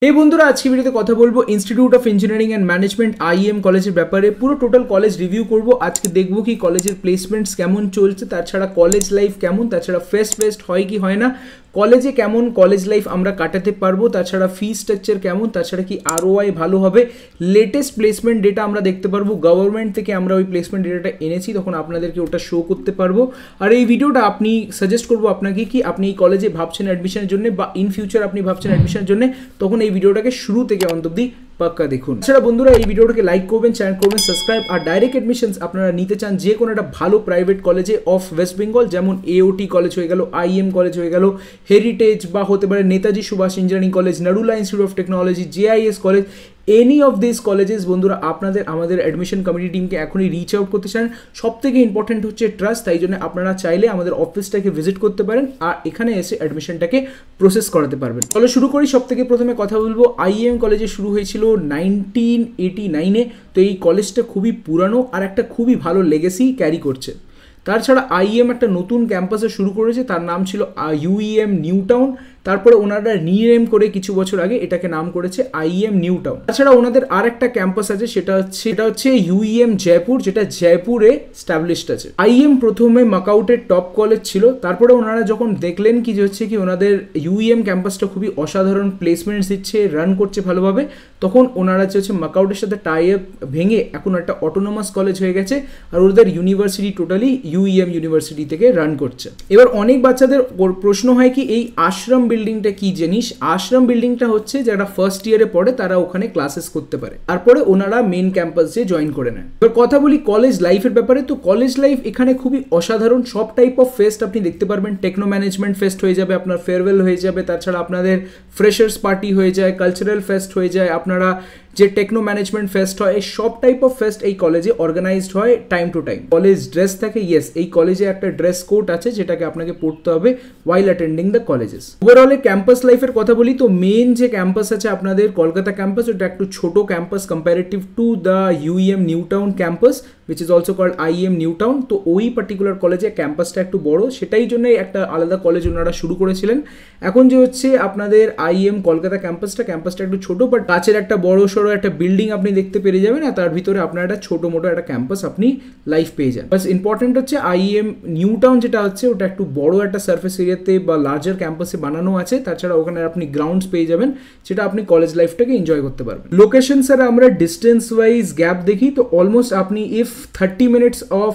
এই বন্ধুরা আজকে ভিডিওতে কথা বলবো institute of engineering and management IEM কলেজের ব্যাপারে। পুরো টোটাল কলেজ রিভিউ করব আজকে। দেখবো কি কলেজের প্লেসমেন্টস কেমন চলছে, তাছাড়া কলেজ লাইফ কেমন, তাছাড়া ফেস্ট হয় কি হয় না, কলেজে কেমন কলেজ লাইফ আমরা কাটাতে পারবো, তাছাড়া ফি স্ট্রাকচার কেমন, তাছাড়া কি আরওআই ভালো হবে, লেটেস্ট প্লেসমেন্ট ডেটা আমরা দেখতে পারবো। গভর্নমেন্ট থেকে আমরা ওই প্লেসমেন্ট ডেটাটা এনেছি, তখন আপনাদেরকে ওটা শো করতে পারবো। আর এই ভিডিওটা আপনি সাজেস্ট করবো আপনাকে কি আপনি এই কলেজে ভাবছেন অ্যাডমিশনের জন্য বা ইন ফিউচার আপনি ভাবছেন অ্যাডমিশনের জন্য, তখন এই ভিডিওটাকে শুরু থেকে অন্ত অব্দি পাক্কা দেখুন। তাছাড়া বন্ধুরা এই ভিডিওটাকে লাইক করবেন, চ্যানেল করবেন সাবস্ক্রাইব। আর ডাইরেক্ট অ্যাডমিশনস আপনারা নিতে চান যে কোনো একটা ভালো প্রাইভেট কলেজে অফ ওয়েস্ট বেঙ্গল, যেমন এওটি কলেজ হয়ে গেল, আইএম কলেজ হয়ে গেল, হেরিটেজ বা হতে পারে Netaji Subhash engineering college, Narula institute of technology, JIS college, any of this colleges বন্ধুরা আমাদের অ্যাডমিশন কমিটি টিমকে এখনই রিচ আউট করতে চান। সব থেকে ইম্পর্টেন্ট হচ্ছে ট্রাস্ট, তাই জন্য আপনারা চাইলে আমাদের অফিসটাকে ভিজিট করতে পারেন আর এখানে এসে অ্যাডমিশনটাকে প্রসেস করাতে পারবেন। চলো শুরু করি। সব থেকে প্রথমে কথা বলবো আইএম কলেজে শুরু হয়েছিল 1989-এ। তো এই কলেজটা খুবই পুরানো আর একটা খুবই ভালো লেগেসি ক্যারি করছে। তাছাড়া আইএম একটা নতুন ক্যাম্পাসে শুরু করেছে, তার নাম ছিল ইউইএম নিউ টাউন। তারপরে ওনারা রিনেম করে কিছু বছর আগে এটাকে নাম করেছে আইএম নিউ টাউন। তাছাড়া ওনাদের আর একটা ক্যাম্পাস আছে, সেটা হচ্ছে ইউইএম জয়পুর, যেটা জয়পুরে স্ট্যাবলিশড আছে। আইএম প্রথমে মাকাউটের টপ কলেজ ছিল, তারপরে ওনারা যখন দেখলেন কি যে হচ্ছে কি ওনাদের ইউইএম ক্যাম্পাসটা খুবই অসাধারণ প্লেসমেন্টস দিচ্ছে, রান করছে ভালোভাবে, তখন ওনারা হচ্ছে মাকাউটের সাথে টাই আপ ভেঙে এখন একটা অটোনোমাস কলেজ হয়ে গেছে আর ওদের ইউনিভার্সিটি টোটালি ইউইএম ইউনিভার্সিটি থেকে রান করছে। এবার অনেক বাচ্চাদের প্রশ্ন হয় কি এই আশ্রম বিল্ডিংটা কি জিনিস। আশ্রম বিল্ডিংটা হচ্ছে যারা ফার্স্ট ইয়ারে পড়ে তারা ওখানে ক্লাসেস করতে পারে, তারপরে ওনারা মেন ক্যাম্পাসে জয়েন করে নেয়। এবার কথা বলি কলেজ লাইফের ব্যাপারে। তো কলেজ লাইফ এখানে খুবই অসাধারণ। সব টাইপ অফ ফেস্ট আপনি দেখতে পারবেন। টেকনো ম্যানেজমেন্ট ফেস্ট হয়ে যাবে, আপনার ফেয়ারওয়েল হয়ে যাবে, তাছাড়া আপনাদের ফ্রেশার্স পার্টি হয়ে যায়, কালচারাল ফেস্ট হয়ে যায়, আপনারা যে টেকনো ম্যানেজমেন্ট ফেস্ট হয়, এই সব টাইপ অফ ফেস্ট এই কলেজে অর্গানাইজড হয় time to time. College dress থাকে, ইয়েস এই কলেজে একটা ড্রেস কোড আছে যেটাকে আপনাকে পড়তে হবে while attending the colleges. Overall campus লাইফের কথা বলি তো মেন যে ক্যাম্পাস আছে আপনাদের কলকাতা ক্যাম্পাস, ওটা একটু ছোট campus comparative to the UEM new town campus which is also called IEM new town. তো ওই পার্টিকুলার কলেজে ক্যাম্পাসটা একটু বড়, সেটাই জন্য একটা আলাদা কলেজ ওনারা শুরু করেছিলেন। এখন যে হচ্ছে আপনাদের আইএম কলকাতা ক্যাম্পাসটা একটু ছোট, বাট কাছের একটা বড় সড়ো একটা বিল্ডিং আপনি দেখতে পেরে যাবেন আর তার ভিতরে আপনার একটা ছোটো মোটো একটা ক্যাম্পাস আপনি লাইফ পেয়ে যান। বাস ইম্পর্টেন্ট হচ্ছে আইএম নিউ টাউন যেটা হচ্ছে ওটা একটু বড় একটা সার্ফেস এরিয়াতে বা লার্জার ক্যাম্পাসে বানানো আছে। তাছাড়া ওখানে আপনি গ্রাউন্ডস পেয়ে যাবেন, যেটা আপনি কলেজ লাইফটাকে এনজয় করতে পারবেন। লোকেশন স্যার আমরা ডিস্টেন্স ওয়াইজ গ্যাপ দেখি তো অলমোস্ট আপনি ইফ 30 minutes of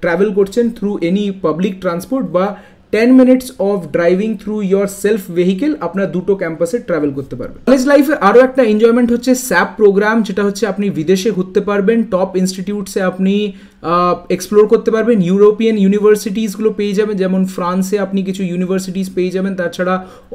travel করছেন থ্রু এনি পাবলিক ট্রান্সপোর্ট বা 10 minutes of driving through your self vehicle, আপনার দুটো ক্যাম্পাসে ট্রাভেল করতে পারবেন। কলেজ লাইফে আরও একটা এনজয়মেন্ট হচ্ছে স্যাপ প্রোগ্রাম, যেটা হচ্ছে আপনি বিদেশে ঘুরতে পারবেন, টপ ইনস্টিটিউটসে আপনি এক্সপ্লোর করতে পারবেন, ইউরোপিয়ান ইউনিভার্সিটিসগুলো পেয়ে যাবেন, যেমন ফ্রান্সে আপনি কিছু ইউনিভার্সিটিস পেয়ে যাবেন, তাছাড়া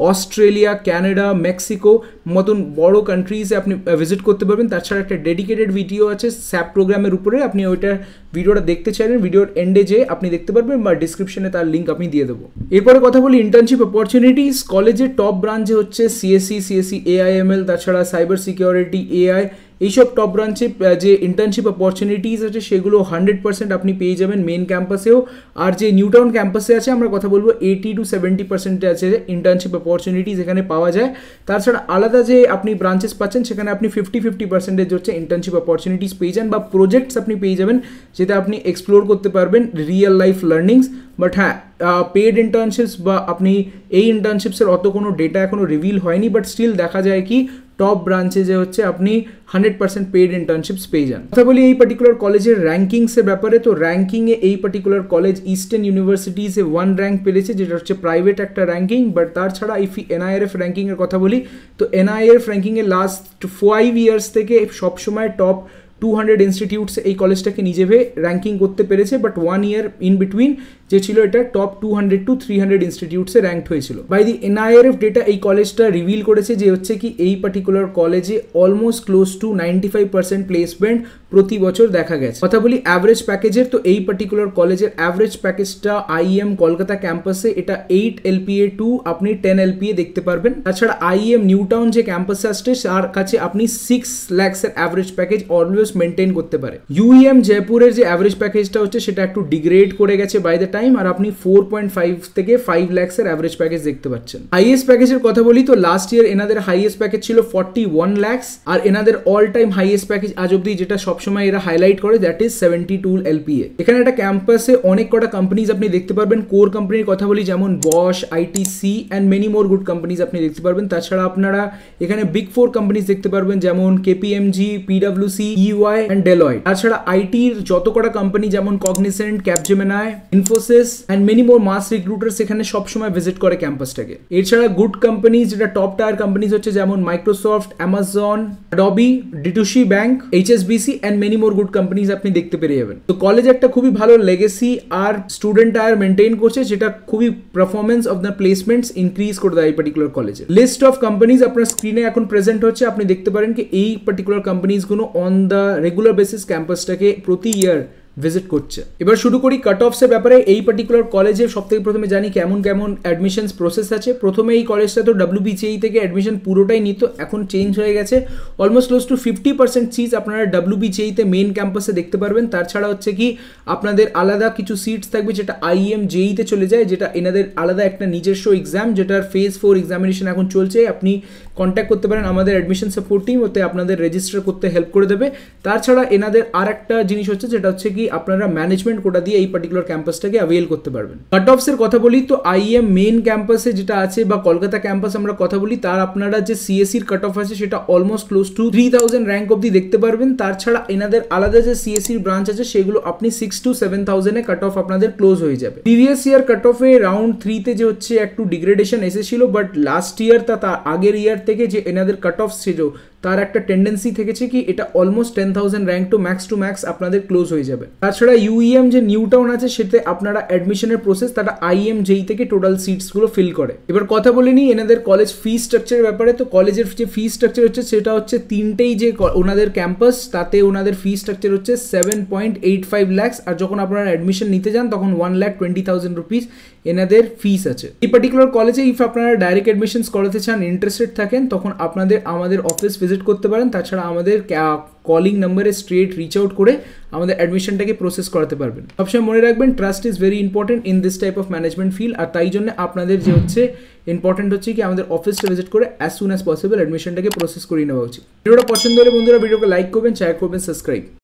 অস্ট্রেলিয়া, ক্যানাডা, মেক্সিকো মতন বড় কান্ট্রিজে আপনি ভিজিট করতে পারবেন। তাছাড়া একটা ডেডিকেটেড ভিডিও আছে স্যাপ প্রোগ্রামের উপরে, আপনি ওইটার ভিডিওটা দেখতে চাইলেন ভিডিওর এন্ডে যে আপনি দেখতে পারবেন বা ডিসক্রিপশনে তার লিঙ্ক আমি দিয়ে দেবো। এরপরে কথা বলি ইন্টার্নশিপ অপরচুনিটিস। কলেজের টপ ব্রাঞ্চে হচ্ছে সিএসসি, এআইএমএল, তাছাড়া সাইবার সিকিউরিটি, এআই, এইসব টপ ব্রাঞ্চে যে ইন্টার্নশিপ অপরচুনিটিস আছে সেগুলো 100% আপনি পেয়ে যাবেন মেন ক্যাম্পাসেও। আর যে নিউ টাউন ক্যাম্পাসে আছে আমরা কথা বলবো 80 to 70% আছে ইন্টার্নশিপ অপরচুনিটিস এখানে পাওয়া যায়। তাছাড়া আলাদা যে আপনি ব্রাঞ্চেস পাচ্ছেন সেখানে আপনি 50% হচ্ছে ইন্টার্নশিপ অপরচুনিটিস পেয়ে যান বা প্রজেক্টস আপনি পেয়ে যাবেন, যেটা আপনি এক্সপ্লোর করতে পারবেন রিয়েল লাইফ লার্নিংস। বাট হ্যাঁ, পেড ইন্টার্নশিপস বা আপনি এই ইন্টার্নশিপসের অত কোনো ডেটা এখনও রিভিল হয়নি, বাট স্টিল দেখা যায় কি টপ ব্রাঞ্চে যে হচ্ছে আপনি 100% পেড ইন্টার্নশিপস পেয়ে যান। কথা বলি এই পার্টিকুলার কলেজের র্যাঙ্কিংসের ব্যাপারে। তো র্যাঙ্কিংয়ে এই পার্টিকুলার কলেজ ইস্টার্ন ইউনিভার্সিটিসে 1 র্যাঙ্ক পেয়েছে, যেটা হচ্ছে প্রাইভেট একটা র্যাঙ্কিং। বাট তার ছাড়া এনআইআরএফ র্যাঙ্কিংয়ের কথা বলি তো এনআইআরএফ র্যাঙ্কিংয়ে লাস্ট 5 ইয়ার্স থেকে সবসময় টপ 200 ইনস্টিটিউটস এই কলেজটাকে নিজেভাবে র্যাঙ্কিং করতে পেরেছে। বাট 1 ইয়ার ইন বিটুইন যে ছিল এটা টপ 200 to 300 ইনস্টিটিউটসে র্যাঙ্কড হয়েছিল। বাই দি এনআইআরএফ ডেটা এই কলেজটা রিভিল করেছে যে হচ্ছে কি এই পার্টিকুলার কলেজে অলমোস্ট ক্লোজ টু 95% প্লেসমেন্ট প্রতি বছর দেখা গেছে। কথা বলি অ্যাভারেজ প্যাকেজের। তো এই পার্টিকুলার কলেজের অ্যাভারেজ প্যাকেজটা আইএম কলকাতা ক্যাম্পাসে এটা 8 LPA টু আপনি 10 LPA দেখতে পারবেন। তাছাড়া আইএম নিউ টাউন যে ক্যাম্পাসে আসছে তার কাছে আপনি 6 lakhs-এর অ্যাভারেজ প্যাকেজ অলওয়েজ মেনটেন করতে পারে। ইউইএম জয়পুরের যে অ্যাভারেজ প্যাকেজটা হচ্ছে সেটা একটু ডিগ্রেড করে গেছে বাই দ্য টাইম, টাইম, আর আপনি 4.5 থেকে 5 lakhs-এর অ্যাভারেজ প্যাকেজ দেখতে পাচ্ছেন। হাইয়েস্ট প্যাকেজের কথা বলি তো লাস্ট ইয়ার এনাদের হাইয়েস্ট প্যাকেজ ছিল 41 lakhs, আর এনাদের অল টাইম হাইয়েস্ট প্যাকেজ আজ অব্দি যেটা সবসময় এরা হাইলাইট করে দ্যাট ইজ 72 LPA। এখানে একটা ক্যাম্পাসে অনেক কটা কোম্পানিজ আপনি দেখতে পারবেন। কোর কোম্পানির কথা বলি যেমন বশ, ITC and many more good companies আপনি দেখতে পারবেন। তাছাড়া আপনারা এখানে বিগ 4 কোম্পানিজ দেখতে পারবেন যেমন কেপিএমজি, পিডব্লিউসি, ইওয়াই অ্যান্ড ডেলয়েট। তাছাড়া আইটির যত কটা কোম্পানি যেমন Cognizant, Capgemini, Infosys and many more mass recruiters এখানে সবসময় ভিজিট করে ক্যাম্পাসটাকে। এছাড়া গুড কোম্পানি যেটা টপ টায়ার কোম্পানিজ হচ্ছে যেমন মাইক্রোসফট, অ্যামাজন, অ্যাডোবি, ডিটুসি bank, HSBC and many more good companies আপনি দেখতে পেরে যাবেন। তো কলেজ একটা খুবই ভালো লেগেসি আর স্টুডেন্ট টায়ার মেনটেন করছে, যেটা খুবই performance of the placements increase করে দেয় এই পার্টিকুলার কলেজে। লিস্ট অফ কোম্পানিজ আপনার স্ক্রিনে এখন প্রেজেন্ট হচ্ছে। আপনি দেখতে পারেন কি এই পার্টিকুলার কোম্পানিজগুলো অন দ্য রেগুলার বেসিস ক্যাম্পাসটাকে প্রতি ইয়ার ভিজিট করছে। এবার শুরু করি কাট অফসের ব্যাপারে। এই পার্টিকুলার কলেজে সব থেকে প্রথমে জানি কেমন কেমন অ্যাডমিশনস প্রসেস আছে। প্রথমে এই কলেজটা তো WBCE থেকে অ্যাডমিশন পুরোটাই নিত, এখন চেঞ্জ হয়ে গেছে। অলমোস্ট ক্লোজ টু 50% সিটস আপনারা WBCE-তে মেন ক্যাম্পাসে দেখতে পারবেন। তাছাড়া হচ্ছে কি আপনাদের আলাদা কিছু সিটস থাকবে যেটা IEM JEE-তে চলে যায়, যেটা এনাদের আলাদা একটা নিজস্ব এক্সাম, যেটার ফেজ 4 এক্সামিনেশন এখন চলছে। আপনি কন্ট্যাক্ট করতে পারেন আমাদের অ্যাডমিশন সাপোর্ট টিম, ওতে আপনাদের রেজিস্টার করতে হেল্প করে দেবে। তাছাড়া এনাদের আর একটা জিনিস হচ্ছে যেটা হচ্ছে কি আপনারা ম্যানেজমেন্ট কোটা দিয়ে এই পার্টিকুলার ক্যাম্পাসটাকে অ্যাভেল করতে পারবেন। কাট অফসের কথা বলি তো IEM মেন ক্যাম্পাসে যেটা আছে বা কলকাতা ক্যাম্পাস আমরা কথা বলি, তার আপনারা যে CSE-র কাট অফ আছে সেটা অলমোস্ট ক্লোজ টু 3000 র্যাঙ্ক অব্দি দেখতে পারবেন। তাছাড়া এনাদের আলাদা যে CSE-র ব্রাঞ্চ আছে সেগুলো আপনি 6 to 7000-এ কাট অফ আপনাদের ক্লোজ হয়ে যাবে। প্রিভিয়াস ইয়ার কাট অফে রাউন্ড 3-তে যে হচ্ছে একটু ডিগ্রেডেশন এসেছিল, বাট লাস্ট ইয়ার তার আগের ইয়ার থেকে যে এনাদের কাট অফ ছিল তার একটা টেন্ডেন্সি থেকেছে কি এটা অলমোস্ট 10,000 র্যাঙ্ক টু ম্যাক্স আপনাদের ক্লোজ হয়ে যাবে। তাছাড়া UEM যে নিউ টাউন আছে সেটা আপনারা অ্যাডমিশনের প্রসেস তারা IEM JEE থেকে টোটাল সিটসগুলো ফিল করে। এবার কথা বলে নিই এনাদের কলেজ ফি স্ট্রাকচারের ব্যাপারে। তো কলেজের যে ফি স্ট্রাকচার হচ্ছে সেটা হচ্ছে তিনটেই যে ওনাদের ক্যাম্পাস তাতে ওনাদের ফি স্ট্রাকচার হচ্ছে 7.85 lakhs, আর যখন আপনারা অ্যাডমিশন নিতে যান তখন 1,20,000 রুপিস এনাদের ফিস আছে। এই পার্টিকুলার কলেজে ইফ আপনারা ডাইরেক্ট অ্যাডমিশনস করাতে চান, ইন্টারেস্টেড থাকেন, তখন আপনাদের আমাদের অফিস ভিজিট করতে পারেন। তাছাড়া আমাদের কলিং নাম্বারে স্ট্রেট রিচ আউট করে আমাদের অ্যাডমিশনটাকে প্রসেস করাতে পারবেন। সবসময় মনে রাখবেন trust is very important in this type of management field, আর তাই জন্য আপনাদের যে হচ্ছে ইম্পর্টেন্ট হচ্ছে কি আমাদের অফিসটা ভিজিট করে অ্যাজ সুন অ্যাজ পসিবল অ্যাডমিশনটাকে প্রসেস করিয়ে নেওয়া উচিত। ভিডিওটা পছন্দ হলে বন্ধুরা ভিডিওকে লাইক করবেন, শেয়ার করবেন, সাবস্ক্রাইব।